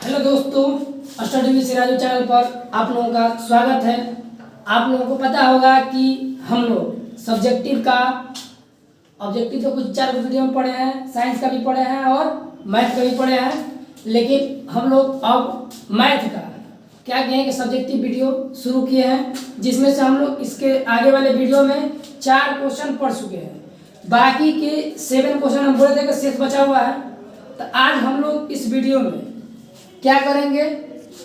Hello दोस्तों, study with Siraju channel पर आप लोगों का स्वागत है। आप लोगों को पता होगा कि हम लोग सब्जेक्टिव का ऑब्जेक्टिव तो कुछ 4 वीडियो में पढ़े हैं, साइंस का भी पढ़े हैं और मैथ का भी पढ़े हैं, लेकिन हम लोग अब मैथ का क्या किए कि सब्जेक्टिव वीडियो शुरू किए हैं, जिसमें से हम लोग इसके आगे वाले वीडियो में 4 क्वेश्चन पढ़ चुके हैं। बाकी के 7 क्वेश्चन हम बोले थे कि शेष बचा हुआ है। तो आज हम लोग इस वीडियो में क्या करेंगे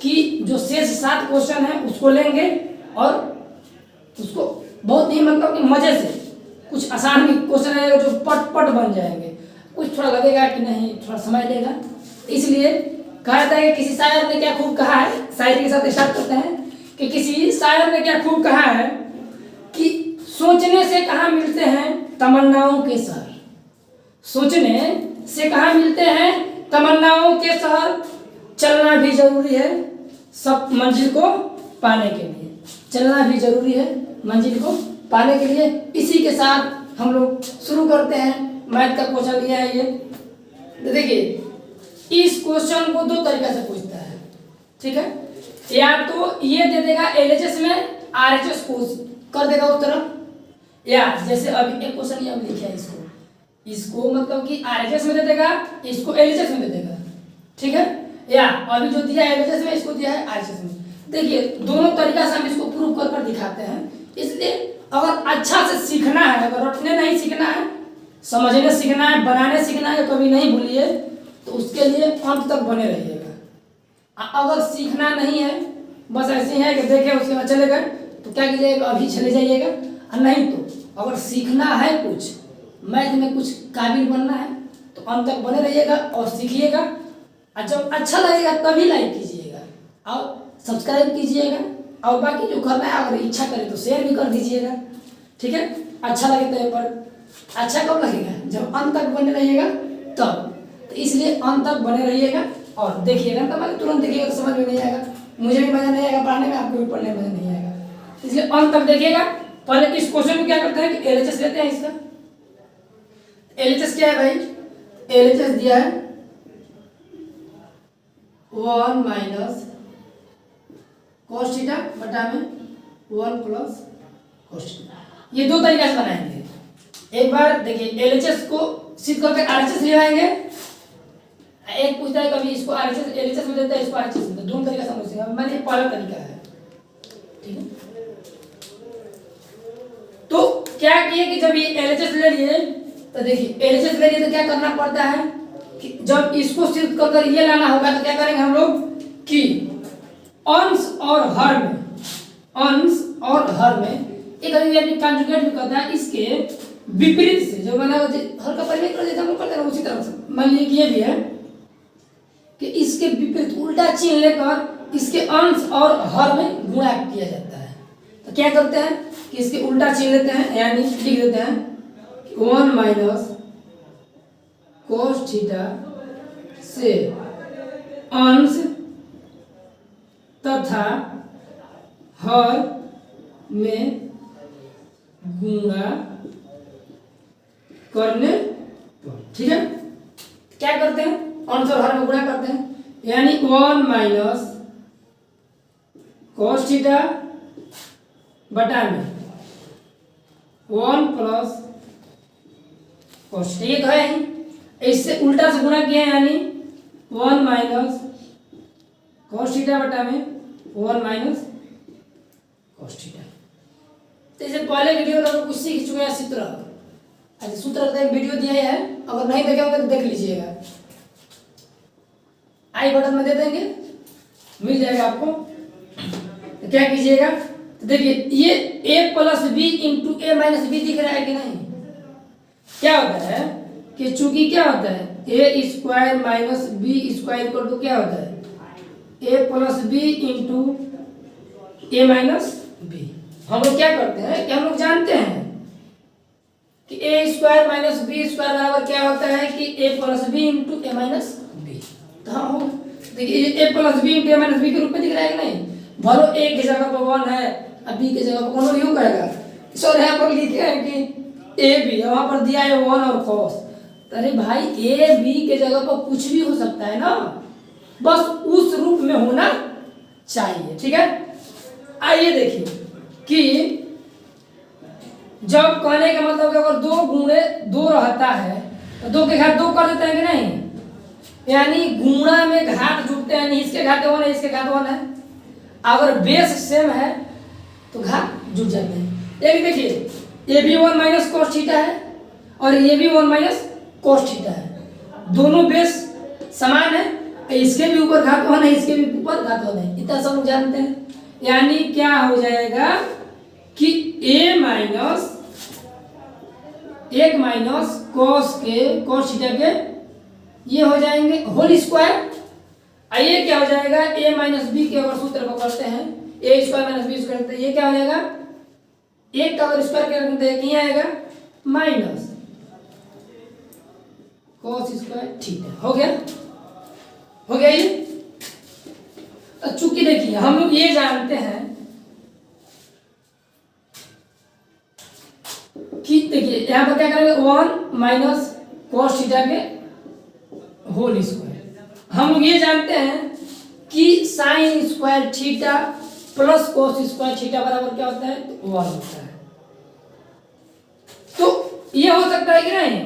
कि जो शेष 7 क्वेश्चन है उसको लेंगे और उसको बहुत ही मतलब कि मजे से कुछ आसान भी क्वेश्चन रहेगा जो पट पट बन जाएंगे। कुछ थोड़ा लगेगा कि नहीं, थोड़ा समय लेगा, इसलिए कहा जाता है कि किसी शायर ने क्या खूब कहा है। शायरी के साथ स्टार्ट करते हैं कि किसी शायर ने क्या खूब कहा है कि सोचने से कहाँ मिलते हैं तमन्नाओं के शहर, सोचने से कहाँ मिलते हैं तमन्नाओं के शहर, चलना भी जरूरी है सब मंजिल को पाने के लिए, चलना भी जरूरी है मंजिल को पाने के लिए। इसी के साथ हम लोग शुरू करते हैं। मैथ का क्वेश्चन लिया है ये, तो देखिए इस क्वेश्चन को 2 तरीका से पूछता है, ठीक है। या तो ये दे देगा एलएचएस में, आरएचएस को कर देगा उस तरफ, या जैसे अभी एक क्वेश्चन ये लिखा है इसको मतलब कि आरएचएस में दे देगा, इसको एलएचएस में दे देगा, ठीक है। या अभी जो दिया है एलएचएस में, इसको दिया है आरएचएस में। देखिए दोनों तरीका से हम इसको प्रूव कर कर दिखाते हैं। इसलिए अगर अच्छा से सीखना है, अगर रटने नहीं सीखना है, समझने सीखना है, बनाने सीखना है, कभी नहीं भूलिए, तो उसके लिए अंत तक बने रहिएगा। अगर सीखना नहीं है, बस ऐसे ही है कि देखे उसके बाद चले गए, तो क्या कीजिएगा, अभी चले जाइएगा। और नहीं तो अगर सीखना है, कुछ मैथ में कुछ काबिल बनना है, तो अंत तक बने रहिएगा और सीखिएगा। और जब अच्छा लगेगा तभी लाइक कीजिएगा और सब्सक्राइब कीजिएगा, और बाकी जो करना है अगर इच्छा करे तो शेयर भी कर दीजिएगा, ठीक है। अच्छा लगे तो पर अच्छा कब लगेगा, जब अंत तक बने रहिएगा तब। तो इसलिए अंत तक बने रहिएगा और देखिएगा, तो मतलब तुरंत देखिएगा तो समझ में नहीं आएगा, मुझे भी मजा नहीं आएगा पढ़ने में, आपको भी पढ़ने में मजा नहीं आएगा। इसलिए अंत तक देखिएगा। पहले इस क्वेश्चन में क्या करते हैं कि एलएचएस लेते हैं। इसका एलएचएस क्या है भाई, एलएचएस दिया है 1 माइनस cos थीटा बटा में 1 प्लस cos थीटा। ये 2 तरीके से बनाएंगे। एक बार देखिए एलएचएस को सिद्ध करके आरएचएस ले आएंगे। एक पूछता है कभी इसको आरएचएस एलएचएस में देता है, इसको आरएचएस में देता है, दोनों तरीका समझते हैं। मैंने पहला तरीका है, ठीक है। तो क्या किए कि जब ये एलएचएस ले लिए, तो देखिए एलएचएस ले लिए तो क्या करना पड़ता है कि जब इसको सिद्ध कर ये लाना होगा, तो क्या करेंगे हम लोग कि अंश और हर में, अंश और हर में एक आदमी कंजुगेट भी करता है, इसके विपरीत से जो मैंने हर का परिवर्तन कर देता हम लोग करते हैं उसी तरह से। मान लीजिए कि ये भी है कि इसके विपरीत उल्टा चिन्ह लेकर इसके अंश और हर में गुणा किया जाता है। तो क्या करते हैं कि इसके उल्टा चिन्ह लेते हैं, यानी लिख देते हैं 1 माइनस cos थीटा से अंश तथा हर में गुणा करने पर, ठीक है। क्या करते हैं, अंश और हर में गुणा करते हैं, यानी 1 माइनस cos थीटा बटा में 1 प्लस cos थीटा, ये तो है ही। इससे उल्टा से गुणा किया है, यानी 1 माइनस cos थीटा बटा में 1 माइनस cos थीटा। तो इसे पहले वीडियो में कुछ सीख चुके हैं सूत्र। अच्छा, सूत्र का एक वीडियो दिया है, अगर नहीं देखे होंगे तो देख लीजिएगा, आई बटन में दे देंगे, मिल जाएगा आपको। तो क्या कीजिएगा, तो देखिए ये a plus B into A minus B दिख रहा है कि नहीं। क्या होता है कि चूंकि क्या होता है A square minus B square equal to क्या होता है A plus B into A minus B. हम लोग क्या करते हैं कि हम लोग जानते हैं कि ए स्क्वायर माइनस बी स्क्वायर बराबर क्या होता है कि ए plus B into A minus B. तो हम देखिए ए plus B into A minus B के रूप में दिख रहा है कि नहीं। भलो ए की जगह पर 1 है, अब बी की जगह पर कौन यूं करेगा। सर यहाँ पर लिखे है कि ए बी, वहां पर दिया है 1 और cos, अरे भाई ए बी के जगह पर कुछ भी हो सकता है ना, बस उस रूप में होना चाहिए। ठीक है, आइए देखिए कि जब कहने का मतलब कि अगर 2 गुणे 2 रहता है तो 2 के घात 2 कर देते हैं कि नहीं, यानी गुणा में घात जुड़ते हैं, यानी इसके घात 1 है इसके घात 1 है। अगर बेस सेम है तो घात जुड़ जाते हैं। ये भी देखिए A B 1 minus cos theta है और A B 1 minus cos theta है, दोनों बेस समान है, इसके भी ऊपर घात 1 है इसके भी ऊपर घात 1 है, इतना सब लोग जानते हैं। यानी क्या हो जाएगा कि ए माइनस 1 माइनस कॉस थीटा के ये हो जाएंगे होल स्क्वायर। ये क्या हो जाएगा ए माइनस बी के अगर सूत्र पकड़ते हैं ए स्क्वायर माइनस बी स्क्वायर, ये क्या हो जाएगा, एक का अगर स्क्वायर करते हैं क्या आएगा माइनस कॉस स्क्वायर थीटा। हो गया ये। चूंकि देखिए हम लोग ये जानते हैं कि देखिए यहां पर क्या करेंगे 1 माइनस कॉस थीटा के होल स्क्वायर। हम लोग ये जानते हैं कि sine square theta plus cos square theta बराबर क्या होता है, तो 1 होता है। तो ये हो सकता है कि नहीं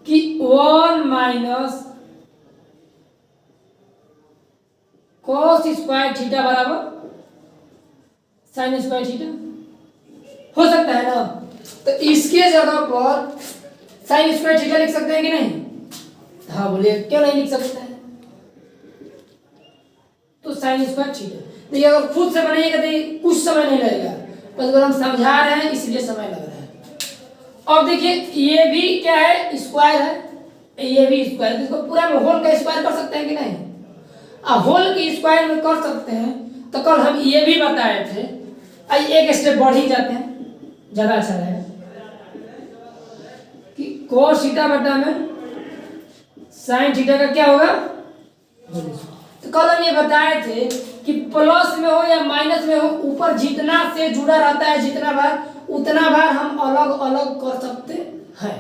कि 1 माइनस कॉस स्क्वायर थीटा बराबर साइन स्क्वायर थीटा हो सकता है ना, तो इसके जगह पर साइन स्क्वायर थीटा लिख सकते हैं कि नहीं, हाँ बोलिए क्यों नहीं लिख सकते हैं, तो साइन स्क्वायर थीटा। देखिए अगर खुद से बनाइएगा तो कुछ समय नहीं लगेगा, बस अगर हम समझा रहे हैं इसलिए समय लग रहा है। अब देखिए ये भी क्या है स्क्वायर है, ये भी स्क्वायर, तो इसको पूरा में होल का स्क्वायर कर सकते हैं कि नहीं, होल की स्क्वायर में कर सकते हैं। तो कल हम ये भी बताए थे, आइए एक स्टेप बढ़ ही जाते हैं, ज्यादा अच्छा रहेगा कि cos थीटा बटा में sin थीटा का क्या होगा। तो कल हम ये बताए थे कि प्लस में हो या माइनस में हो, ऊपर जितना से जुड़ा रहता है जितना बार उतना बार हम अलग अलग कर सकते हैं।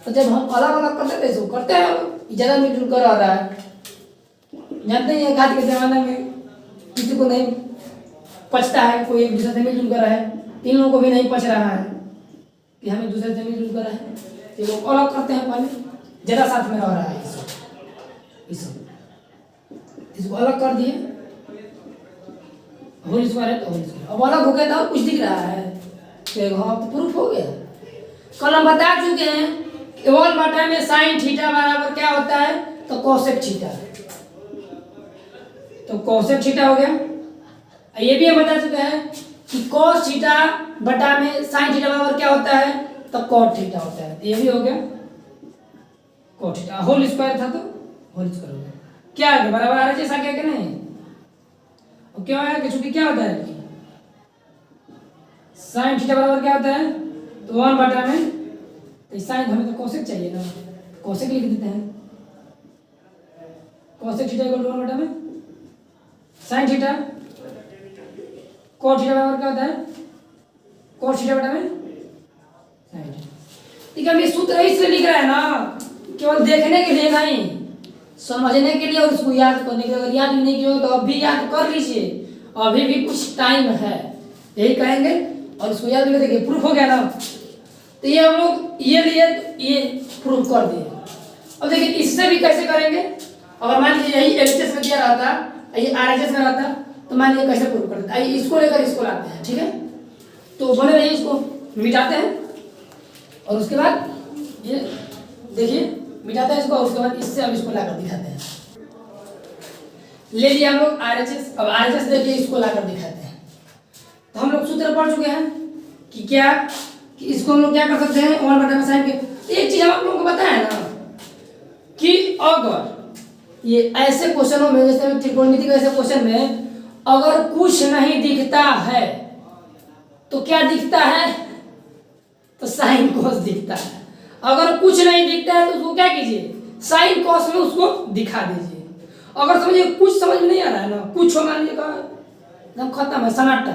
तो जब हम अलग अलग करते हैं तो करते हैं ज्यादा मिलजुल कर आ रहा है, जानते हैं घात के जमाना में किसी को नहीं पचता है, कोई एक दूसरे से मिलजुल कर रहा है, तीन लोगों को भी नहीं पच रहा है कि हम एक दूसरे से मिलजुल कर रहे हैं, तो लोग अलग करते हैं, पहले ज्यादा साथ में रह रहा है इसको अलग कर दिए होल स्क्वायर है तो होल स्क्वायर, अब अलग हो गया तो कुछ दिख रहा है, तो हाँ तो प्रूफ हो गया। कल हम बता चुके हैं कि 1 बटा में साइन थीटा बराबर क्या होता है, तो कोसेक थीटा, तो कोसेक थीटा हो गया। ये भी हम बता चुके हैं कि cos थीटा बटा में साइन थीटा बराबर क्या होता है, तो cot थीटा होता है, ये भी हो गया cot थीटा, होल स्क्वायर था तो होल स्क्वायर हो गया, क्या आ गया बराबर आ रहा जैसा क्या कि नहीं, और क्या आया कि चूंकि क्या होता है साइन थीटा बराबर क्या होता है, तो 1 बटा में, तो साइन हमें तो कोसेक चाहिए ना, कोसेक लिख देते हैं, कोसेक थीटा इक्वल टू 1 बटा में साइन थीटा, cos थीटा बराबर क्या होता है, cos थीटा बटा में साइन थीटा। ठीक है, हम ये सूत्र इसलिए लिख रहे हैं ना, केवल देखने के लिए नहीं, समझने के लिए और उसको याद करने के लिए। अगर याद नहीं किया तो अब भी याद कर लीजिए, अभी भी कुछ टाइम है, यही कहेंगे और उसको याद करके देखिए प्रूफ हो गया ना। तो ये हम लोग ये लिए ये प्रूफ कर दिए। अब देखिए इससे भी कैसे करेंगे, अगर मान लीजिए यही एलएचएस में दिया रहता, ये आरएचएस में रहता, तो मान लीजिए कैसे प्रूफ करते हैं, आइए इसको लेकर इसको लाते हैं। ठीक है, तो बने रहिए, इसको मिटाते हैं और उसके बाद ये देखिए मिटाते हैं इसको, और उसके बाद इससे हम इसको लाकर दिखाते हैं। ले लिया हम लोग आरएचएस, अब आरएचएस देखिए इसको लाकर दिखाते हैं। तो हम लोग सूत्र पढ़ चुके हैं कि क्या कि इसको हम लोग क्या कर सकते हैं 1 बटा में साइन के। एक चीज हम आप लोगों को बताया ना कि अगर ये ऐसे क्वेश्चनों में, जैसे त्रिकोणमिति के ऐसे क्वेश्चन में अगर कुछ नहीं दिखता है तो क्या दिखता है, तो साइन कॉस दिखता है। अगर कुछ नहीं दिखता है तो उसको क्या कीजिए, साइन कॉस में उसको दिखा दीजिए। अगर समझिए कुछ समझ में नहीं आ रहा है ना, कुछ हो मान लीजिए एकदम खत्म है सन्नाटा,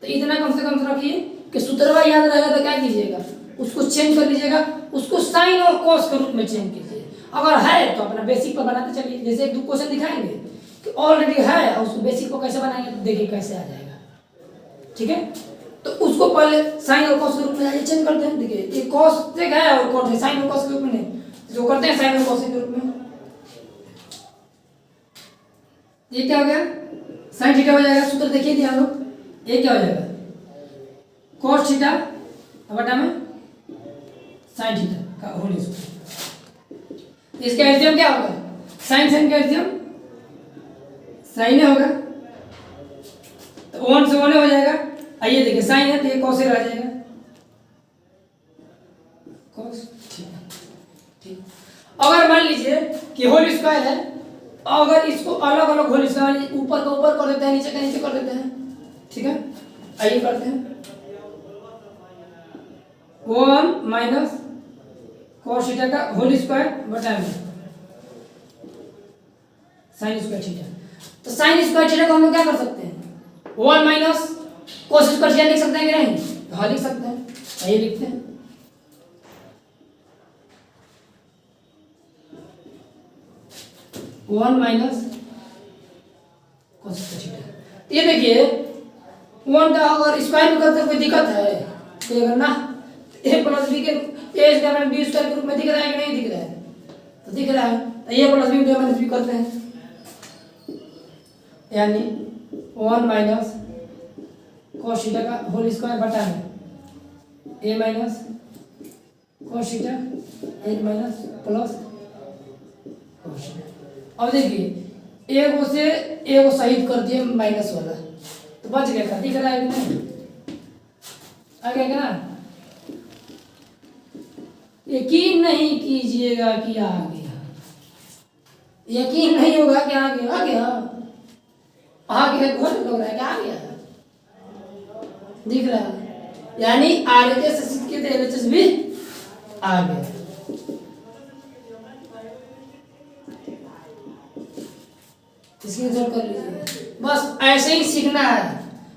तो इतना कम से कम रखिए कि सूत्रवा याद रहेगा तो क्या कीजिएगा, उसको चेंज कर लीजिएगा, उसको साइन और कॉस के रूप में चेंज कीजिए। अगर है तो अपना बेसिक पर बनाते चलिए, जैसे एक दो क्वेश्चन दिखाएंगे कि ऑलरेडी है और उसको बेसिक को कैसे बनाएंगे तो देखिए कैसे आ जाएगा। ठीक है, तो उसको पहले साइन और कॉस के रूप में आइए चेंज करते हैं। देखिए ये कॉस देख है और कॉस है, साइन और कॉस के रूप में नहीं, जो करते हैं साइन और कॉस के रूप में। ये क्या हो गया, साइन थीटा हो जाएगा, सूत्र देखिए दिया हम लोग। ये क्या हो जाएगा, कॉस थीटा बटा में साइन थीटा का होल स्क्वायर। इसका एलसीएम क्या होगा, साइन साइन का एलसीएम साइन होगा, तो 1 से 1 हो जाएगा। आइए देखिए साइन है तो ये कॉस आ जाएगा, कॉस थीटा। ठीक, अगर मान लीजिए कि होल स्क्वायर है, अगर इसको अलग अलग होल स्क्वायर ऊपर का ऊपर कर देते हैं, नीचे का नीचे कर देते हैं। ठीक है, आइए करते हैं। 1 माइनस कॉस थीटा का होल स्क्वायर बटा में साइन स्क्वायर थीटा। तो साइन स्क्वायर थीटा को हम लोग क्या कर सकते हैं, 1 माइनस कॉस स्क्वायर थीटा लिख सकते हैं कि नहीं, हाँ लिख सकते हैं। आइए लिखते हैं, 1 माइनस कॉस स्क्वायर थीटा। ये देखिए 1 का अगर स्क्वायर में करते कोई दिक्कत है तो ये करना, a प्लस बी के ए स्क्वायर बी स्क्वायर के रूप में दिख रहा है कि नहीं दिख रहा है, तो दिख रहा है। तो ए प्लस बी माइनस बी करते हैं, यानी 1 माइनस कॉस थीटा का होल स्क्वायर बटा में ए माइनस कॉस थीटा ए माइनस प्लस कॉस थीटा। अब देखिए एक से ए को शहीद कर दिए माइनस वाला, तो बच गया था, दिख रहा है कि नहीं, आ गया क्या। यकीन नहीं कीजिएगा कि आ गया, यकीन नहीं होगा कि आ गया, आ गया, आ गया, बहुत लग रहा है कि आ गया, दिख रहा है, यानी आरएचएस से सीख के एलएचएस भी आ गया। इसकी जोड़ कर लीजिए, बस ऐसे ही सीखना है,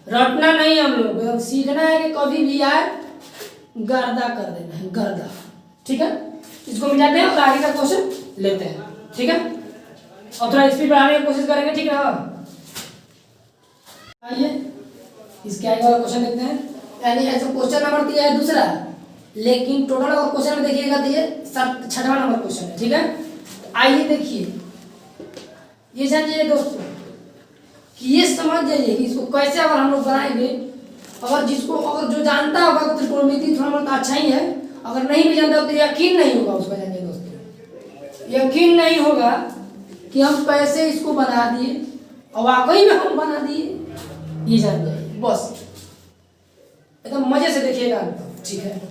रटना नहीं हम लोग, सीखना है कि कभी भी आए गर्दा कर देना है, गर्दा। ठीक है, इसको मिलाते हैं और आगे का क्वेश्चन लेते हैं। ठीक है, और थोड़ा स्पीड बढ़ाने की कोशिश करेंगे। ठीक है, आइए इसके आगे वाला क्वेश्चन लेते हैं। यानी ऐसा क्वेश्चन नंबर दिया है दूसरा, लेकिन टोटल अगर क्वेश्चन में देखिएगा तो ये 6वां नंबर क्वेश्चन है। ठीक है, आइए देखिए, ये जानिए दोस्तों कि ये समझ जाइए कि इसको कैसे अगर हम लोग बनाएंगे। अगर जिसको अगर जो जानता होगा तो त्रिकोणमिति थोड़ा बहुत अच्छा ही है, अगर नहीं भी जानता तो यकीन नहीं होगा उसका। जानिए दोस्तों, यकीन नहीं होगा कि हम कैसे इसको बना दिए और वाकई में हम बना दिए, ये जान जाइए। बस एकदम मजे से देखिएगा। ठीक है,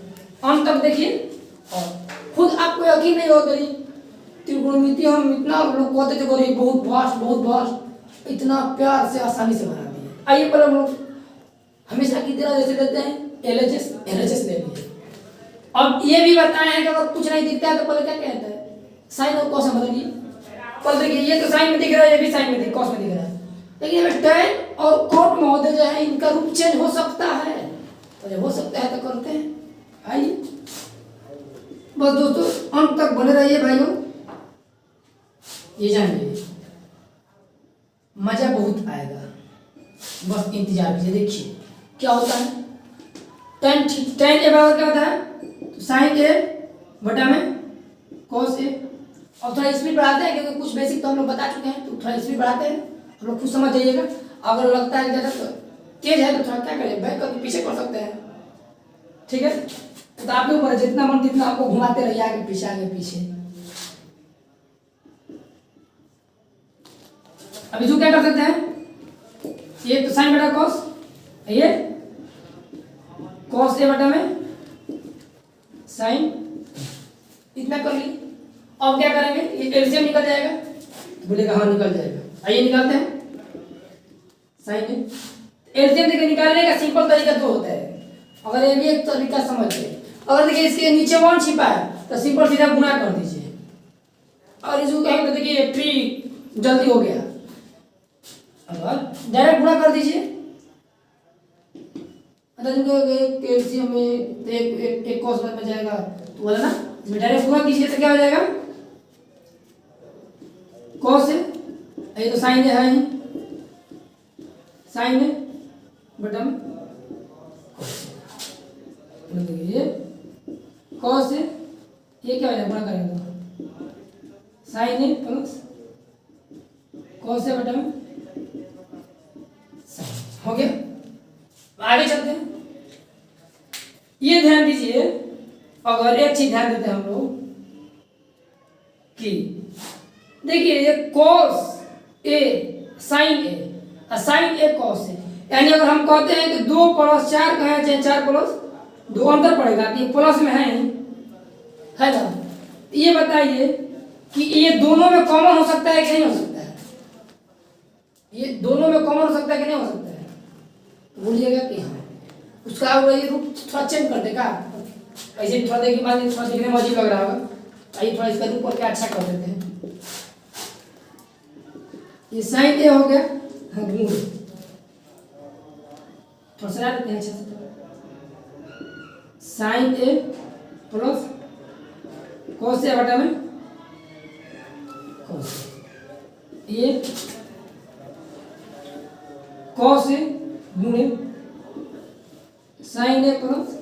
अंत तक देखिए और खुद आपको यकीन नहीं होगा। त्रिकोणमिति हम इतना लोग कहते थे करिए बहुत भास्ट, इतना प्यार से आसानी से बना दिए। आइए पहले हम लोग हमेशा की तरह जैसे लेते हैं एलएचएस ले लिए। अब ये भी बताया है कि अगर कुछ नहीं दिखता है तो पहले क्या कहता है, साइन और कॉस बदलिए। पर देखिए ये तो साइन में दिख रहा है, ये भी साइन में दिख, कॉस में दिख रहा है, लेकिन ये tan और cot महोदय जो है इनका रूप चेंज हो सकता है, तो जब हो सकता है तो करते हैं। आइए बस दोस्तों अंत तक बने रहिए भाइयों, ये जानिए मजा बहुत आएगा, बस इंतजार कीजिए। देखिए क्या होता है, tan ए बराबर क्या होता है, तो साइन ए बटा में कॉस ए। और थोड़ा स्पीड बढ़ाते हैं क्योंकि कुछ बेसिक तो हम लोग बता चुके हैं, तो थोड़ा स्पीड बढ़ाते हैं, हम लोग खुद समझ जाइएगा। अगर लगता है ज़्यादा तो तेज है तो थोड़ा क्या करें, बैक करके पीछे कर सकते हैं। ठीक है, तो आपके ऊपर जितना मन जितना आपको घुमाते रहिए आगे पीछे आगे पीछे। अब इसको क्या कर सकते हैं, ये तो साइन बटा कॉस, ये कॉस ए बटा में साइन, इतना कर ली। अब क्या करेंगे, ये एलसीएम निकल जाएगा, बोलेगा हाँ निकल जाएगा। आइए निकालते हैं साइन एलसीएम देखिए निकालने का सिंपल तरीका दो होता है। अगर ये भी एक तरीका समझिए, अगर देखिए इसके नीचे 1 छिपा है तो सिंपल सीधा गुणा कर दीजिए, और इसको कहेंगे तो देखिए फ्री जल्दी हो गया, अगर डायरेक्ट गुणा कर दीजिए। मतलब जिनको कैल्शियम में तो एक कॉस में जाएगा तो बोला ना, इसमें डायरेक्ट गुणा कीजिए तो क्या हो जाएगा, कॉस है, ये तो साइन है ही, साइन है बटा में ये कॉस है, ये क्या हो जाएगा गुणा करेंगे तो साइन है प्लस कॉस है बटा में साइन, हो गया। आगे चलते हैं। ये ध्यान दीजिए, अगर एक चीज ध्यान देते हैं हम लोग कि देखिए ये cos A sign A, sign A cos A, यानी अगर हम कहते हैं कि 2 + 4 कहें चाहे 4 + 2 अंतर पड़ेगा कि प्लस में है ना, ये बताइए कि ये दोनों में कॉमन हो सकता है कि नहीं हो सकता है, ये दोनों में कॉमन हो सकता है कि नहीं हो सकता है, बोलिएगा कि हाँ। उसका ये रूप थोड़ा चेंज कर देगा, ऐसे थोड़ा देखिए, मान लीजिए थोड़ा देखने में अजीब लग रहा होगा, आइए थोड़ा इसका रूप करके अच्छा कर देते हैं। ये साइन ए हो गया, हाँ मूल थोड़ा सा देते हैं अच्छे से, sign A plus cos A बटा में कॉस, ये कॉस ए गुणे sign A plus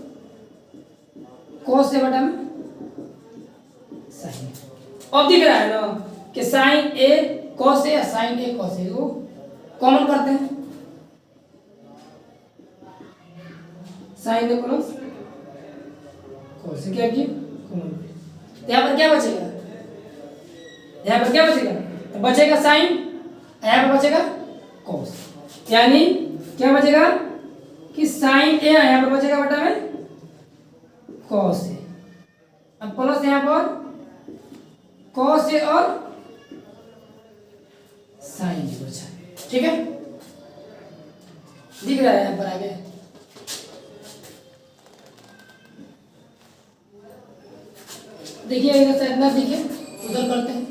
cos A बटा में साइन। अब दिख रहा है ना कि sign A cos A, sign A cos A को कॉमन करते हैं, sign A plus cos A क्या किया कॉमन, यहाँ पर क्या बचेगा, यहाँ पर क्या बचेगा, तो बचेगा साइन, यहाँ पर बचेगा कॉस, यानी क्या बचेगा कि साइन ए यहाँ पर बचेगा बटा में कॉस ए, अब प्लस यहाँ पर कॉस ए और साइन ए बचा, ठीक है, दिख रहा है यहाँ पर आगे। देखिए इधर से इतना दिखे, उधर करते हैं,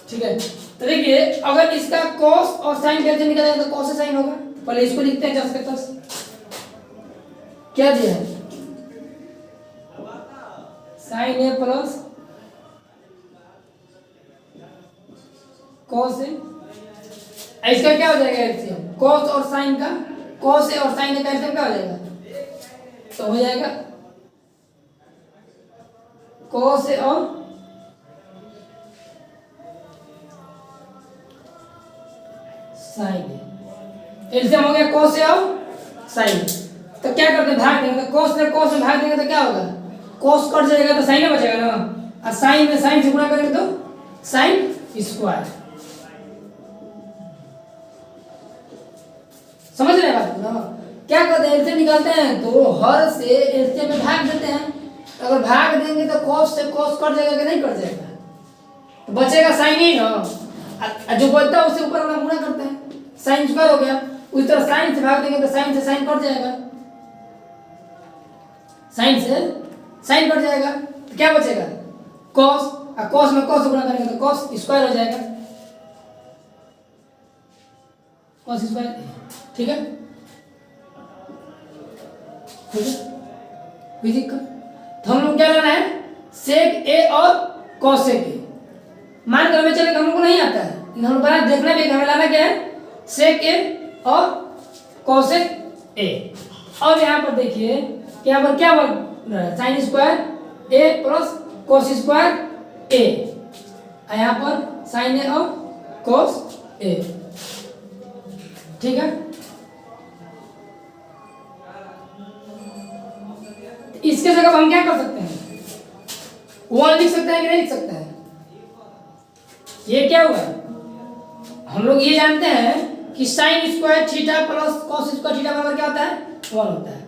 ठीक है। तो देखिए अगर इसका कॉस और साइन कैसे निकलेगा तो कॉस से साइन होगा, पहले इसको लिखते हैं 10 के 10, क्या दिया है sign A plus cos A, इसका क्या हो जाएगा एलसीएम, कॉस और साइन का, कॉस ए और साइन ए का एलसीएम क्या हो जाएगा, तो हो जाएगा कॉस ए और साइन ए, एलसीएम हो गया कॉस ए और साइन। तो क्या करते हैं, भाग देंगे, तो कॉस में भाग देंगे तो क्या होगा, कॉस कट जाएगा तो साइन बचेगा ना, और साइन में साइन से गुणा करेंगे तो साइन स्क्वायर, समझ रहे हैं बात ना। क्या करते हैं, एलसीएम निकालते हैं तो हर से एलसीएम में भाग देते हैं, अगर भाग देंगे तो कॉस से कॉस कट जाएगा कि नहीं कट जाएगा, तो बचेगा साइन ही ना, जो बचता है उससे ऊपर वाला गुणा करते हैं, साइन स्क्वायर हो गया, उस तरह साइन से भाग देंगे तो साइन से साइन कट जाएगा, साइन से साइन कट जाएगा, तो क्या बचेगा कॉस, और कॉस में कॉस गुणा करेंगे तो कॉस स्क्वायर हो जाएगा, कॉस स्क्वायर, ठीक है, फिजिक का। तो हम लोग क्या लेना है, सेक ए और कॉसेक ए, मान कर हमें चले हम लोग को नहीं आता है, हम लोग बना देखना भी हमें लाना क्या है, सेक ए और कॉसेक ए। अब यहाँ पर देखिए क्या पर क्या बन रहा है, साइन स्क्वायर ए प्लस कॉस स्क्वायर ए, यहाँ पर साइन ए और कॉस ए, ठीक है। इसके जगह हम क्या कर सकते हैं, 1 लिख सकते हैं कि नहीं लिख सकते हैं, ये क्या हुआ, हम लोग ये जानते हैं कि sine square theta plus cos square theta बराबर क्या होता है 1 होता है,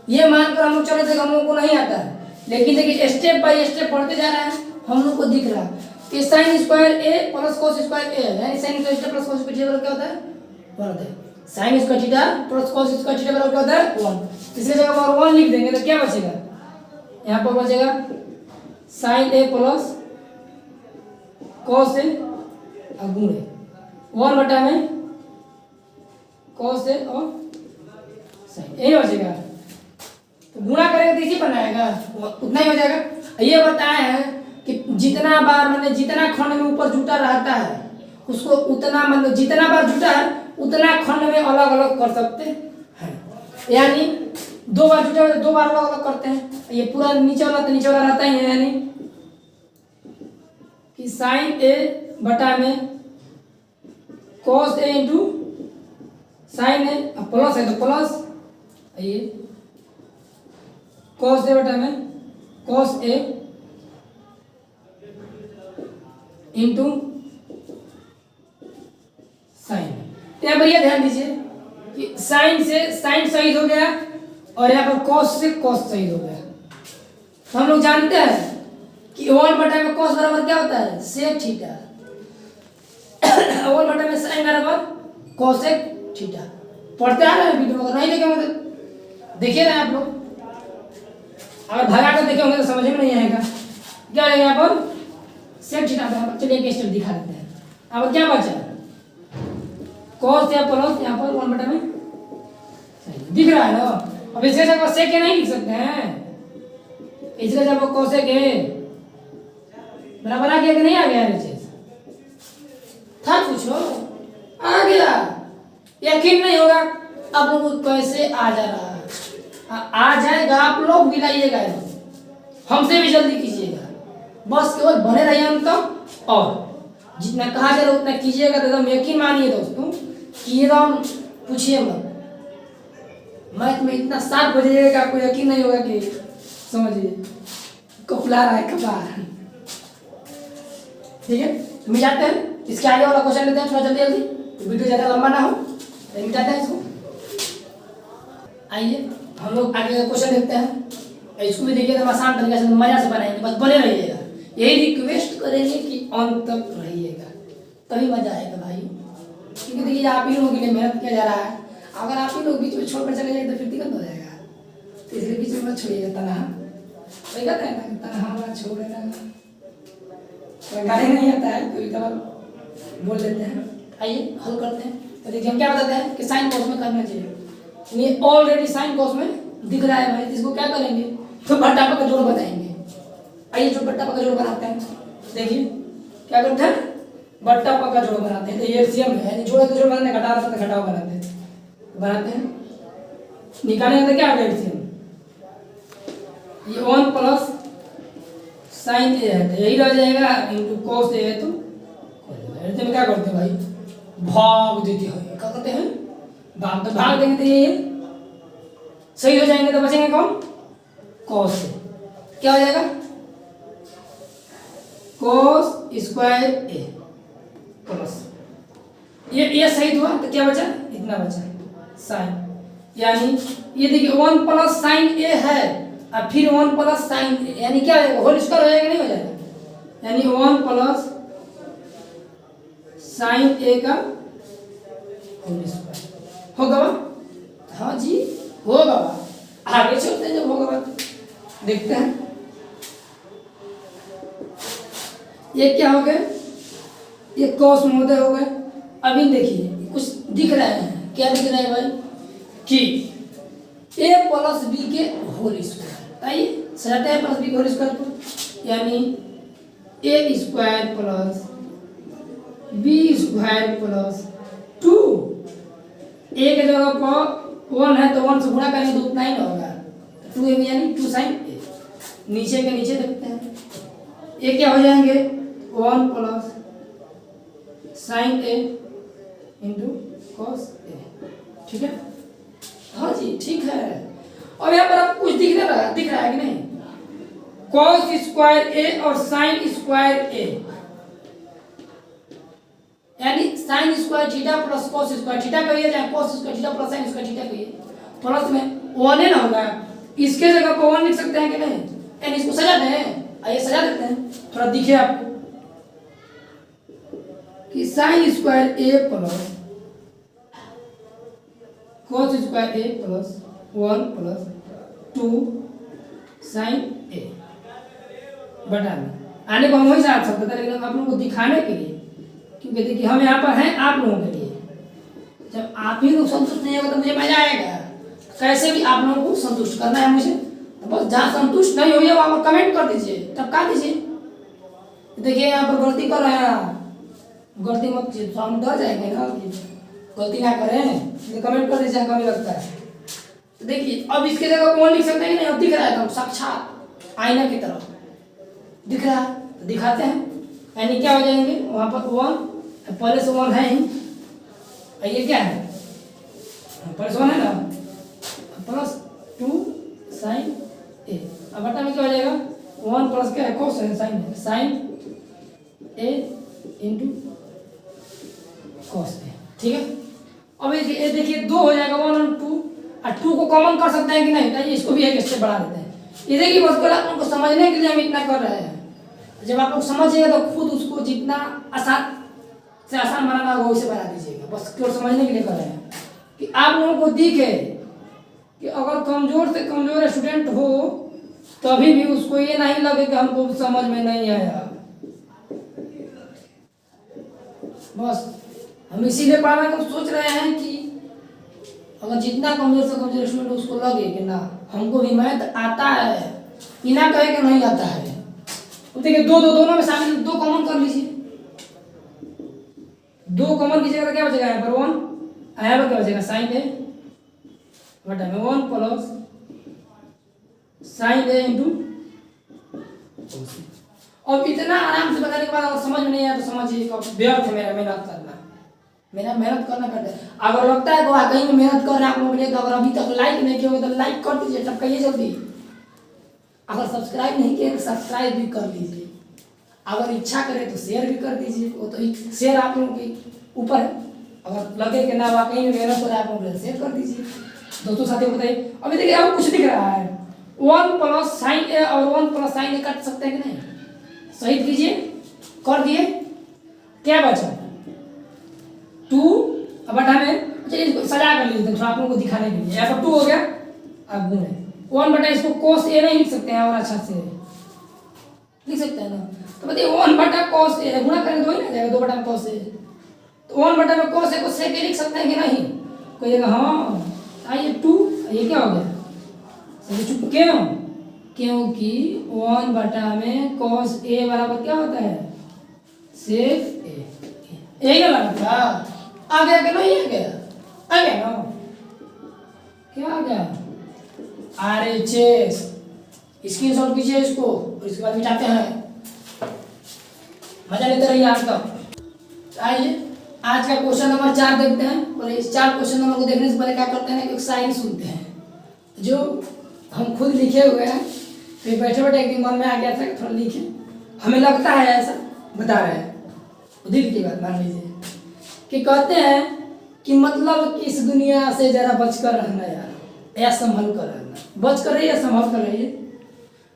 ये मानकर हम लोग चले थे, हम लोगों को नहीं आता है, लेकिन देखिए स्टेप बाय स्टेप पढ़ते जा रहे हैं, हम लोग को दिख रहा है कि साइन स्क्वायर ए प्लस कॉस स्क्वायर ए, यानी sine square theta plus cos square theta बराबर क्या होता है 1 होता है, sine square theta plus cos square theta बराबर क्या होता है 1, इसलिए जब हम 1 लिख देंगे तो क्या बचेगा, यहाँ पर बचेगा sign A plus cos A गुणे 1 बटा में कॉस ए और साइन, यही हो जाएगा। तो गुणा करेंगे तो इसी पर आएगा, उतना ही हो जाएगा। ये बताया है कि जितना बार मतलब जितना खंड में ऊपर जुटा रहता है उसको उतना मतलब जितना बार जुटा है उतना खंड में अलग अलग कर सकते हैं। यानी 2 बार जुटा है 2 बार अलग अलग करते हैं। ये पूरा नीचे वाला तो नीचे वाला रहता ही है, यानी कि साइन ए बटा में cos A into sine A, plus है तो प्लस, ये कॉस ए बटा में कॉस ए इंटू साइन। यहाँ पर यह ध्यान दीजिए कि साइन से साइन शहीद हो गया और यहाँ पर कॉस से कॉस शहीद हो गया। तो हम लोग जानते हैं कि 1 बटा में कॉस बराबर क्या होता है, सेक थीटा। 1 बटा में साइन बराबर कोसेक थीटा। पढ़ते आ रहे हैं वीडियो, अगर नहीं देखे होंगे तो देखिए ना आप लोग, अगर भगा कर देखे होंगे तो समझ में नहीं आएगा। क्या है यहाँ पर सेक थीटा। चलिए एक स्टेप दिखा देते हैं। अब क्या बचा, कॉस या प्लस यहाँ पर 1 बटा में दिख रहा है ना। अब इसके जगह सेक नहीं लिख सकते हैं, इसके जगह कोसेक बराबर आ गया कि नहीं आ गया नीचे था, पूछो आ गया। यकीन नहीं होगा आप लोगों को कैसे आ जा रहा है, आ जाएगा। आप लोग मिलाइएगा, हमसे भी जल्दी कीजिएगा, बस केवल बने रहिए हम तक और जितना कहा जा रहा है उतना कीजिएगा। तो एकदम यकीन मानिए दोस्तों कि एकदम पूछिए मत, मैथ में इतना शार्प हो जाइएगा आपको यकीन नहीं होगा कि समझिए कपला रहा है कपार। ठीक है, तो मिटाते हैं इसके आगे वाला क्वेश्चन लेते हैं थोड़ा जल्दी जल्दी, वीडियो ज़्यादा लंबा ना हो, तो मिटाते हैं इसको। आइए हम लोग आगे का क्वेश्चन देखते हैं। इसको भी देखिए एकदम आसान तरीके से मजा से बनाएंगे, बस बने रहिएगा। यही रिक्वेस्ट करेंगे कि अंत तक रहिएगा, तभी मजा आएगा भाई। क्योंकि देखिए आप ही लोगों के लिए मेहनत किया जा रहा है, अगर आप ही लोग बीच में छोड़ कर चले जाएंगे तो फिर दिक्कत हो जाएगा। तो इसलिए बीच में मत छोड़िएगा तनहा। वही कहते हैं ना तनहा छोड़ेगा, गाने नहीं आता है कभी कभार बोल लेते हैं। आइए हल करते हैं। तो देखिए हम क्या बताते हैं कि साइन कॉस में करना चाहिए। ये ऑलरेडी साइन कॉस में दिख रहा है भाई, इसको क्या करेंगे तो बट्टा का जोड़ बनाएंगे। आइए जो बट्टा का जोड़ बनाते हैं, देखिए क्या करते हैं, बट्टा का जोड़ बनाते हैं। तो ये एलसीएम है, यानी जोड़ तो जोड़ बनाते हैं, घटा रहता है घटाव बनाते हैं। निकालेंगे तो क्या होगा एलसीएम, ये 1 प्लस साइन ए है तो यही रह जाएगा इंटू कॉस ए है तो ऐसे में क्या करते हैं भाई, भाग देते हैं। क्या करते हैं, भाग। तो भाग देंगे तो ये सही हो जाएंगे, तो बचेंगे कौन, कॉस से। क्या हो जाएगा, कॉस स्क्वायर ए प्लस ये सही हुआ तो क्या बचा, इतना बचा साइन। यानी ये देखिए 1 प्लस साइन ए है और फिर 1 प्लस साइन ए, यानी क्या हो जाएगा, होल स्क्वायर हो जाएगा नहीं हो जाएगा, यानी 1 प्लस साइन ए का होल स्क्वायर होगा। हाँ जी होगा। आगे चलते हैं, जब होगा देखते हैं। ये क्या हो गए, ये कॉस महोदय हो गए। अभी देखिए कुछ दिख रहा है, क्या दिख रहा है भाई, कि a प्लस बी के होल स्क्वायर। आइए सजाते हैं प्लस बी के होल स्क्वायर को, यानी A square plus B square plus 2। A के जगह पर 1 है तो 1 से गुणा करेंगे तो उतना ही ना होगा, 2 ए यानी 2 साइन ए। नीचे के नीचे देखते हैं, ये क्या हो जाएंगे 1 plus sign A into cos A. ठीक है, हाँ जी ठीक है। और यहाँ पर आपको कुछ दिख रहा है कि नहीं, कॉस स्क्वायर ए और साइन स्क्वायर ए, यानी sine square theta plus cos square theta करिए, चाहे cos square theta plus sine square theta करिए, प्लस में 1 है ना होगा, इसके जगह पर 1 लिख सकते हैं कि नहीं, यानी इसको सजाते हैं। आइए सजा देते हैं, थोड़ा दिखे आपको कि साइन स्क्वायर ए प्लस कॉस स्क्वायर ए प्लस 1 प्लस 2 साइन ए बटा में। आने को हम वही साथ सकते थे, लेकिन आप लोगों को दिखाने के लिए, क्योंकि देखिए हम यहाँ पर हैं आप लोगों के लिए, जब आप ही लोग संतुष्ट नहीं होगा तो मुझे मजा आएगा। कैसे भी आप लोगों को संतुष्ट करना है मुझे, तो बस जहाँ संतुष्ट नहीं होगी वहाँ पर कमेंट कर दीजिए, टपका दीजिए। देखिए यहाँ पर गलती कर रहे हैं आप, गलती मत कीजिए तो हम डर जाएंगे ना कि गलती ना करें, तो कमेंट कर दीजिए कमी लगता है। तो देखिए अब इसके जगह कौन लिख सकते हैं कि नहीं, अब दिख रहा है एकदम साक्षात आईना की तरफ दिख रहा है, तो दिखाते हैं। यानी क्या हो जाएंगे वहाँ पर 1, पहले से 1 है ही, ये क्या है पहले से 1 है ना, +2 sin A। अब बटा में क्या हो जाएगा 1 प्लस क्या है cos है, sin है, sin A into cos A, ठीक है। अब ये देखिए 2 हो जाएगा 1 और 2, और 2 को कॉमन कर सकते हैं कि नहीं, तो इसको भी एक स्टेप बढ़ा देते हैं। ये देखिए बस आप लोगों को समझने के लिए हम इतना कर रहे हैं, जब आप लोग समझिएगा तो खुद उसको जितना आसान से आसान बनाना होगा वैसे बना दीजिएगा। बस केवल समझने के लिए कर रहे हैं कि आप लोगों को दिखे कि अगर कमजोर से कमजोर स्टूडेंट हो तभी भी उसको ये नहीं लगे कि हमको समझ में नहीं आया। बस हम इसीलिए पढ़ाने को सोच रहे हैं कि अगर जितना कमजोर से कमजोर स्टूडेंट उसको लगे कि ना हमको भी मैथ आता है, बिना कहे कि नहीं आता है। तो देखिए दोनों में शामिल 2 कॉमन कर लीजिए, 2 कॉमन कीजिएगा तो क्या बचेगा यहाँ पर 1, यहाँ पर क्या बचेगा sin A बटा में 1 प्लस sin A इंटू। अब इतना आराम से बताने के बाद अगर समझ में नहीं आया तो समझिए व्यर्थ है मेरा मेहनत करना, मेरा मेहनत करना पड़ता है। अगर लगता है कि वाकई में मेहनत कर रहे हैं आप लोगों के लिए, तो अगर अभी तक लाइक नहीं किया होगा तो लाइक कर दीजिए, टपकाइए जल्दी। अगर सब्सक्राइब नहीं किए तो सब्सक्राइब भी कर लीजिए, अगर इच्छा करे तो शेयर भी कर दीजिए, वो तो शेयर आप लोगों के ऊपर है। अगर लगे कि ना वाकई में मेहनत हो रहा है आप लोग शेयर कर दीजिए, दोस्तों साथियों को बताइए। अभी देखिए अब कुछ दिख रहा है 1 प्लस sin A और 1 प्लस sin A काट सकते हैं कि नहीं, सही कीजिए, कर दिए, क्या बचा 2 बटा में। चलिए इसको सजा कर लीजिए थोड़ा आप लोगों को दिखाने के लिए। यहाँ पर 2 हो गया, अब गुण है 1 बटा, इसको cos A नहीं लिख सकते हैं और अच्छा से लिख सकते हैं ना, तो बताइए 1 बटा cos A गुणा करें तो ही ना जाएगा 2 बटा में cos A, तो 1 बटा में cos A को sec A लिख सकते हैं कि नहीं, कोई जगह हाँ। आइए 2, ये क्या हो गया क्यों, क्योंकि 1 बटा में cos A बराबर क्या होता है sec A, यही ना लगा आ गया कि नहीं, आ गया ना, क्या आ गया RHS, स्क्रीनशॉट कीजिए इसको और इसके बाद मिटाते हैं, मजा लेते रहिए आज तक। आइए आज का क्वेश्चन नंबर 4 देखते हैं, और इस 4 क्वेश्चन नंबर को देखने से पहले क्या करते हैं कि एक शायरी सुनते हैं जो हम खुद लिखे हुए हैं। तो बैठे बैठे एक दिन मन में आ गया था कि थोड़ा लिखे, हमें लगता है ऐसा बता रहे हैं, दिल की बात मान लीजिए कि कहते हैं कि मतलब कि इस दुनिया से जरा बचकर रहना यार, या संभल कर रहना, बच कर रहिए या संभल कर रहिए,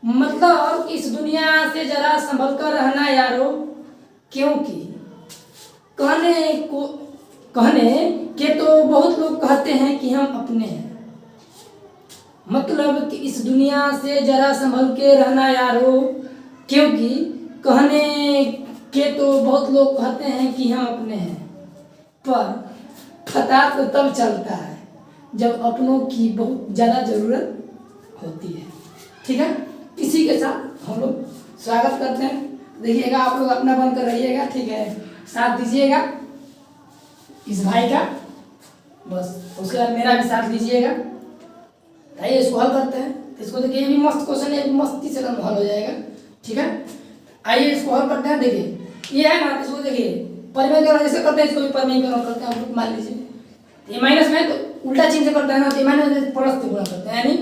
मतलब इस दुनिया से जरा संभल कर रहना यारो, क्योंकि कहने के तो बहुत लोग कहते हैं कि हम अपने हैं, मतलब कि इस दुनिया से जरा संभल के रहना यारो, क्योंकि कहने के तो बहुत लोग कहते हैं कि हम अपने हैं, पर पता तो तब चलता है जब अपनों की बहुत ज़्यादा ज़रूरत होती है। ठीक है, इसी के साथ हम लोग स्वागत करते हैं। देखिएगा आप लोग अपना बनकर रहिएगा, ठीक है, साथ दीजिएगा इस भाई का, बस उसके बाद मेरा भी साथ दीजिएगा। आइए इसको हल करते हैं। इसको देखिए ये भी मस्त क्वेश्चन है, मस्ती से हल हो जाएगा। ठीक है, आइए इसको हल करते हैं। देखिए ये है ना, इसको देखिए परिमेय जैसे करते हैं, इसको भी परिमेय करते हैं। आप मान लीजिए ये माइनस में तो उल्टा चिन्ह से करते हैं ना, तो माइनस प्लस से गुणा करते हैं, यानी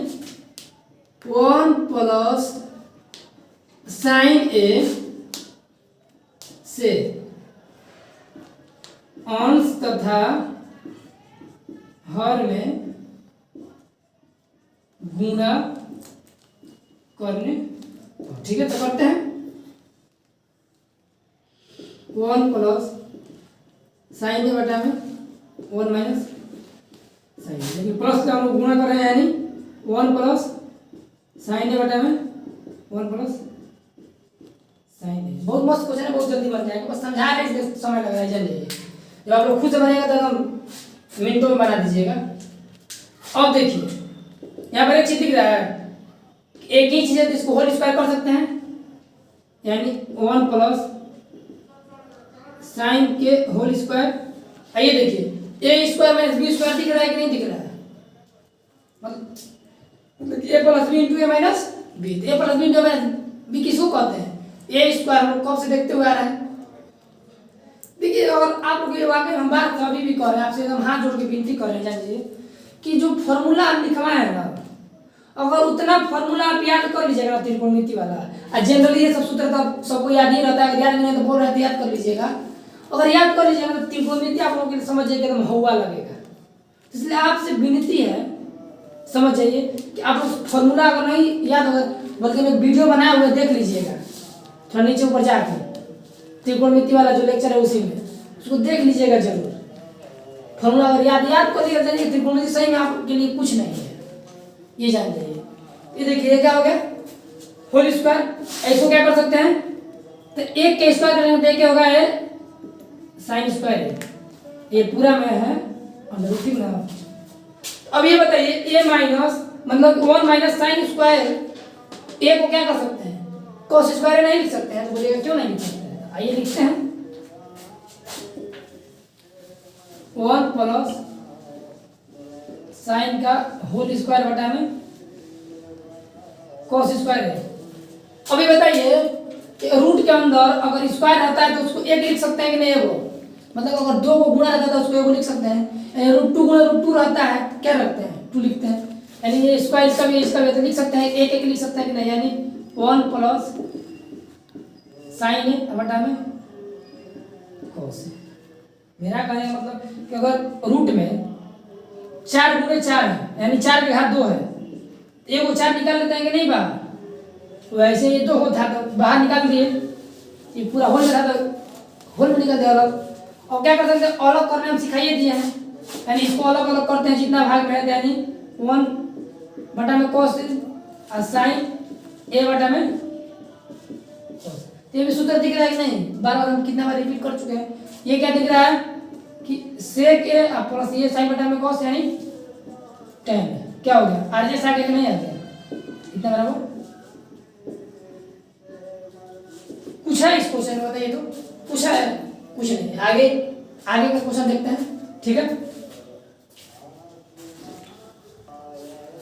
1 प्लस sin A से अंश तथा हर में गुणा करने। ठीक है, तो करते हैं 1 प्लस sin A बटा में 1 माइनस sin A, लेकिन प्लस का हम लोग गुणा कर रहे हैं, यानी 1 प्लस sin A बटा में 1 प्लस sin A। बहुत मस्त क्वेश्चन है, बहुत जल्दी बन जाएगा, बस समझा रहे इसलिए समय लग रहा है जल्दी। जब आप लोग खुद से बनेगा तो एकदम मिनटों में बना दीजिएगा। अब देखिए यहाँ पर एक चीज दिख रहा है, एक ही चीज है तो इसको होल स्क्वायर कर सकते हैं, यानी 1 प्लस साइन के होल स्क्वायर। आइए देखिए A square minus B square दिख रहा है कि नहीं दिख रहा है, मतलब A plus B into A minus B. A plus B into minus B किसको कहते हैं, ए स्क्वायर हम कब से देखते हुए आ रहा है। देखिए और आप लोग ये वाकई हम बात तो अभी भी कर रहे हैं, आपसे एकदम हाथ जोड़ के विनती कर रहे हैं जानिए कि जो फॉर्मूला आप लिखवाए हैं ना, अगर उतना फॉर्मूला आप याद कर लीजिएगा त्रिकोणमिति वाला, और जनरली ये सब सूत्र तो सबको याद ही रहता है, अगर याद नहीं है तो बोल रहे थे याद कर लीजिएगा। अगर याद कर लीजिएगा तो त्रिकोणमिति आप लोगों के लिए समझ जाइए एकदम हवा लगेगा। इसलिए आपसे विनती है, समझ जाइए कि आप फॉर्मूला अगर नहीं याद होगा, बल्कि मैं वीडियो बनाया हुआ देख लीजिएगा, थोड़ा नीचे ऊपर जाके त्रिकोणमिति वाला जो लेक्चर है उसी में उसको देख लीजिएगा जरूर। फॉर्मूला अगर याद कर लिया जाइए, त्रिकोणमिति सही में आपके लिए कुछ नहीं है, ये जान जाइए। ये देखिए क्या हो गया, होल स्क्वायर। ऐसे क्या कर सकते हैं, तो एक के स्क्वायर करेंगे तो क्या होगा, ये साइन स्क्वायर, ये पूरा में है अंडर ना। अब ये बताइए ए माइनस मतलब 1 माइनस साइन स्क्वायर, ए को क्या कर सकते हैं, कॉस स्क्वायर नहीं लिख सकते हैं, तो बोलिएगा क्यों नहीं लिख सकते हैं। आइए लिखते हैं 1 प्लस साइन का होल स्क्वायर बटा में कॉस स्क्वायर है। अभी बताइए रूट के अंदर अगर स्क्वायर रहता है तो उसको एक लिख सकते हैं कि नहीं, एगो, मतलब अगर 2 को गुणा रहता है तो उसको एगो लिख सकते हैं। रूट 2 गुणा रूट 2 रहता है, क्या रखते हैं 2 लिखते हैं, यानी ये स्क्वायर इसका भी तो लिख सकते हैं, एक एक लिख सकते हैं कि नहीं, यानी 1 प्लस साइन बटा में कॉस। मेरा कहने का मतलब कि अगर रूट में 4 गुणे 4 है, यानी 4 के घात 2 है, एक वो 4 निकाल लेते हैं कि नहीं बाहर, तो ऐसे ये 2 था तो बाहर निकाल दिए, ये पूरा होल में था तो होल में निकाल दिया अलग। और क्या कर सकते हैं, अलग करने हम सिखाइए दिए हैं, यानी इसको अलग अलग करते हैं जितना भाग में है, यानी 1 बटा में कॉस और साइन ए बटा में कॉस। ये भी सूत्र दिख रहा है कि नहीं, बार बार हम कितना बार रिपीट कर चुके हैं। ये क्या दिख रहा है कि सेक ए प्लस ये साइन बटा में कॉस यानी tan, क्या हो गया आर जे साइड एक नहीं आ गया, इतना बराबर पूछा है इस क्वेश्चन में, बताइए तो पूछा है, कुछ नहीं। आगे आगे का क्वेश्चन देखते हैं, ठीक है।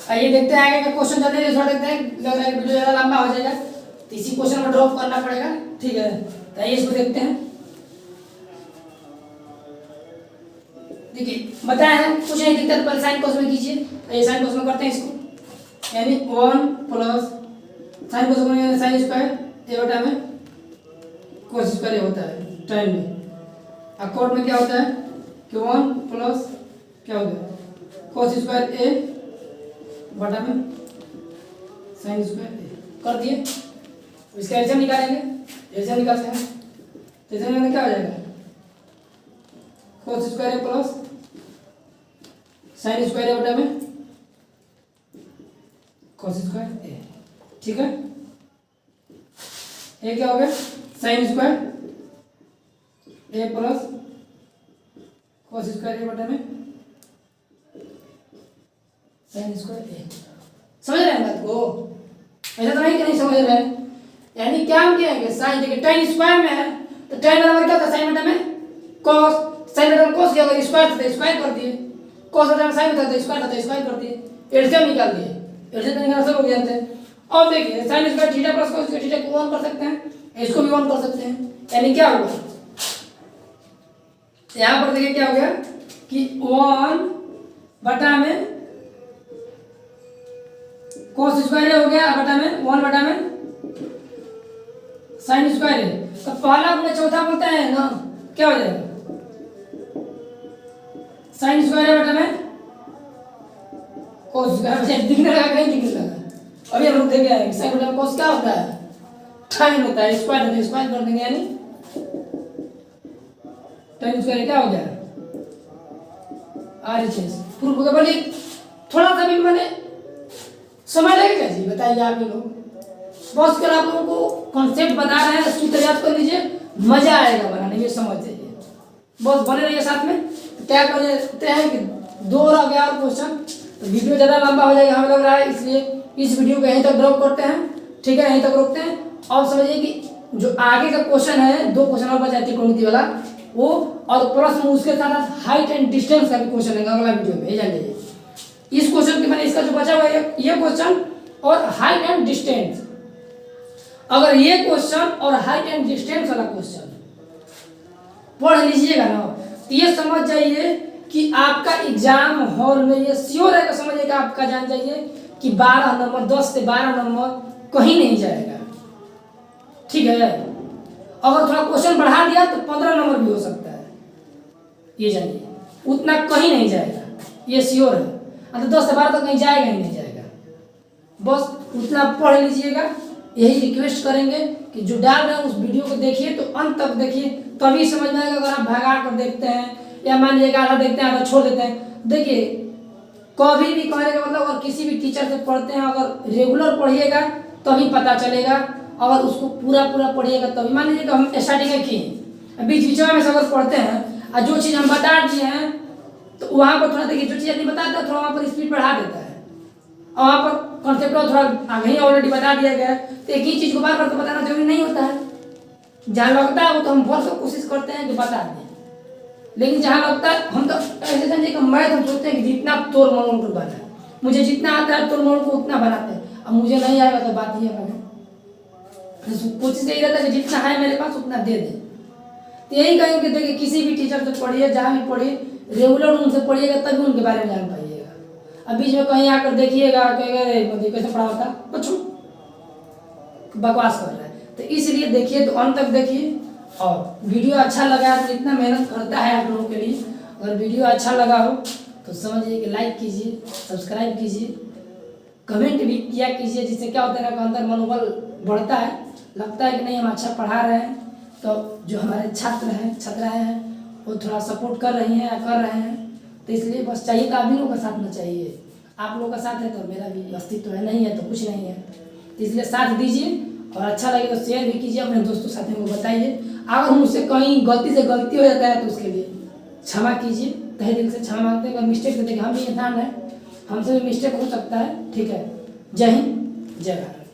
आइए देखते हैं आगे का क्वेश्चन, जल्दी थोड़ा देखते हैं, लग रहा है वीडियो ज़्यादा लंबा हो जाएगा तो इसी क्वेश्चन में ड्रॉप करना पड़ेगा, ठीक है। तो आइए इसको देखते हैं। देखिए बताया है कुछ नहीं दिखता तो पहले साइन कोस में कीजिए, ये साइन कोस में करते हैं इसको, यानी 1 प्लस साइन कोस में साइन स्क्वायर ए बटा में कोस स्क्वायर होता है टाइम में। और कोड में क्या होता है कि 1 प्लस क्या हो गया कोस स्क्वायर ए बटा में साइन स्क्वायर ए कर दिए। इसका एल्सियम निकालेंगे, एल्सियम निकालते हैं तो एल्सियम में क्या हो जाएगा कोस स्क्वायर ए प्लस साइन स्क्वायर ए बटा में कोस स्क्वायर ए, ठीक है। ये क्या हो गया साइन स्क्वायर ए प्लस कोस स्क्वायर ए बटा में साइन स्क्वायर ए। समझ रहे हैं बात को, ऐसा तो नहीं कि नहीं समझ रहे हैं। यानी क्या हम कहेंगे साइन, देखिए tan स्क्वायर में है तो tan बराबर क्या था साइन बटा में cos, साइन बटा में cos क्या होगा स्क्वायर था स्क्वायर कर दिए, cos बटा में साइन था तो स्क्वायर था तो स्क्वायर कर दिए, एलसीएम निकाल दिए, एलसीएम निकालना सब लोग जानते हैं। अब देखिए sine square theta plus cos theta को 1 कर सकते हैं, इसको भी 1 कर सकते हैं, यानी क्या होगा यहाँ पर देखिए क्या हो गया कि 1 बटा में cos स्क्वायर हो गया बटा में 1 बटा में साइन स्क्वायर है, तो पहला गुणे चौथा बोलते हैं ना, क्या हो जाएगा साइन स्क्वायर बटा में cos स्क्वायर। दिखने लगा कहीं दिखने लगा, अभी हम लोग देख आएंगे साइन बटा में cos क्या होता है tan होता है, स्क्वायर होता है स्क्वायर कर देंगे, यानी tan स्क्वायर क्या हो गया RHS प्रूफ होगा। बोलिए थोड़ा सा भी मैंने समय लगेगा जी, बताइए आप लोग, बस कर आप लोगों को कॉन्सेप्ट बता रहे हैं, सूत्र याद कर लीजिए, मजा आएगा बनाने में, समझ जाइए, बस बने रहिए साथ में। क्या करते हैं कि 2 रह गया और क्वेश्चन, तो वीडियो ज़्यादा लंबा हो जाएगा हमें लग रहा है, इसलिए इस वीडियो को यहीं तक ड्रॉप करते हैं। ठीक है, यहीं तक रोकते हैं। और समझिए कि जो आगे का क्वेश्चन है 2 क्वेश्चन और बचा त्रिकोणमिति वाला वो, और प्लस में उसके साथ हाइट एंड डिस्टेंस का भी क्वेश्चन है अगला वीडियो में, जान लीजिए। इस क्वेश्चन के मैंने इसका जो बचा हुआ है ये क्वेश्चन और हाइट एंड डिस्टेंस, अगर ये क्वेश्चन और हाइट एंड डिस्टेंस वाला क्वेश्चन पढ़ लीजिएगा ना, तो ये समझ जाइए कि आपका एग्जाम हॉल में ये श्योर है, समझिएगा आपका जान जाइए कि 12 नंबर 10 से 12 नंबर कहीं नहीं जाएगा। ठीक है, अगर थोड़ा क्वेश्चन बढ़ा दिया तो 15 नंबर भी हो सकता है, ये जानिए, उतना कहीं नहीं जाएगा, ये श्योर है। तो 10 से 12 तक कहीं जाएगा ही नहीं जाएगा, बस उतना पढ़ लीजिएगा। यही रिक्वेस्ट करेंगे कि जो डाल रहे हैं उस वीडियो को देखिए, तो अंत तक देखिए, तभी समझ में आएगा। अगर आप भगा कर देखते हैं या मान लीजिएगा आधा देखते हैं आधा छोड़ देते हैं, देखिए कभी भी कहने का मतलब, अगर किसी भी टीचर से पढ़ते हैं, अगर रेगुलर पढ़िएगा तभी पता चलेगा, अगर उसको पूरा पढ़िएगा तभी। मान लीजिए हम स्टार्टिंग में किए, बीच बीच में से अगर पढ़ते हैं और जो चीज़ हम बता दिए हैं तो वहाँ पर थोड़ा देखिए, जो चीज़ नहीं बताता थोड़ा वहाँ पर स्पीड बढ़ा देता है, और वहाँ पर कॉन्सेप्ट थोड़ा आगे ही ऑलरेडी बता दिया गया है, तो एक ही चीज़ को बार बार तो बताना जरूरी नहीं होता है। जहाँ लगता है वो तो हम बहुत सब कोशिश करते हैं कि बता दें, लेकिन जहाँ लगता है हम तो ऐसे समझिए कि मैथ हम सोचते हैं कि जितना तोड़ मोड़ कर बना है, मुझे जितना आता है तोड़ मोड़ को उतना बनाते हैं, अब मुझे नहीं आएगा तो बात ये बने, कोशिश यही रहता है कि जितना है मेरे पास उतना दे दें। तो यही कहेंगे कि देखिए किसी भी टीचर से पढ़िए, जहाँ भी पढ़िए रेगुलर उनसे पढ़िएगा तभी उनके बारे में जान पाइएगा। अब बीच में कहीं आकर देखिएगा कि कैसे पढ़ा होता बच्चों बकवास कर रहा है, तो इसलिए देखिए, तो अंत तक देखिए। और वीडियो अच्छा लगा तो इतना मेहनत करता है आप लोगों के लिए, अगर वीडियो अच्छा लगा हो तो समझिए कि लाइक कीजिए, सब्सक्राइब कीजिए, कमेंट भी किया कीजिए, जिससे क्या होता है ना, अंदर मनोबल बढ़ता है, लगता है कि नहीं हम अच्छा पढ़ा रहे हैं, तो जो हमारे छात्राएँ हैं वो थोड़ा सपोर्ट कर रही हैं या कर रहे हैं। तो इसलिए बस चाहिए तो आप भी लोगों का साथ में चाहिए, आप लोगों का साथ है तो मेरा भी अस्तित्व है, नहीं है तो कुछ नहीं है। तो इसलिए साथ दीजिए, और अच्छा लगे तो शेयर भी कीजिए, अपने दोस्तों साथियों को बताइए। अगर मुझसे कहीं गलती हो जाता है तो उसके लिए क्षमा कीजिए, तहे दिल से क्षमा मांगते हैं। अगर मिस्टेक से देखिए हम भी इंसान हैं, हमसे भी मिस्टेक हो सकता है। ठीक है, जय हिंद, जय भारत।